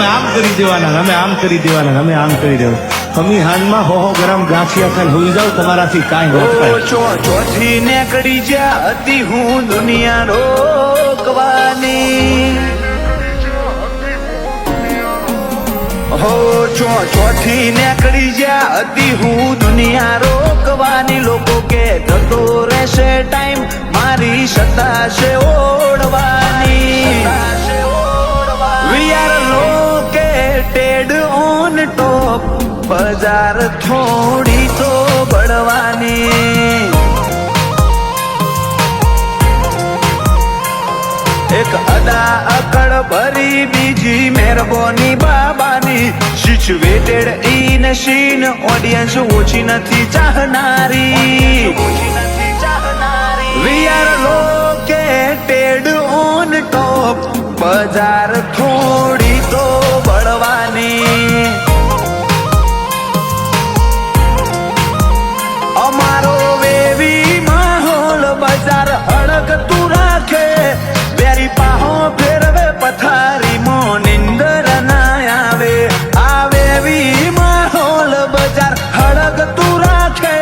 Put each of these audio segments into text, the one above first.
અમે આમ કરી દેવાના, અમે આમ કરી દેવાના, અમે આમ કરી દેવાના. તમે હાલમાં 100 ગ્રામ ગાંઠિયા ખાઈને હોઈ જાવ, તમારાથી કાંઈ ન થાય. ચોથી નીકળી જ્યાં હતી હું દુનિયા રોકવાની. હો ચોથી નીકળી જ્યાં હતી હું દુનિયા રોકવાની. લોકો કે જતો રહેશે ટાઈમ, મારી સત્તા છે ઓળવાની. We are located on top, બજાર થોડી તો બળવાની. એક અદા અકડ ભરી બીજી મહેરબાની બાબાની. સિચ્યુએટેડ ઇન સીન, ઓડિયન્સ ઓછી નથી ચાહનારી. We are located on top, બજાર થોડી તો બળવાની. અમારો વેવી માહોલ બજાર હળકતું રાખે. બેરી પાહો ફેરવે પથારીમાં નિંદર ના આવે. આ વેવી માહોલ બજાર હળકતું રાખે.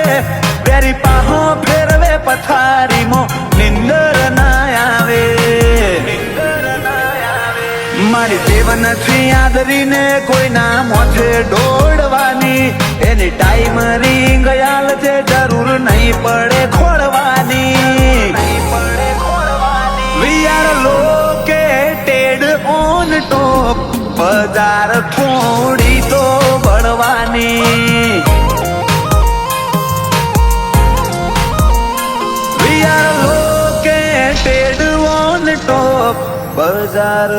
બેરી પાહો ફેરવે પથારીમાં નિંદર ના આવે. મારી દેવ નથી આદરીને કોઈના મોથે દોડવાની. એની ટાઈમ રિંગ યાલ છે, જરૂર નહીં પડે ખોળવાની. We are located on top, બજાર થોડી તો બળવાની. We are located on top, બજાર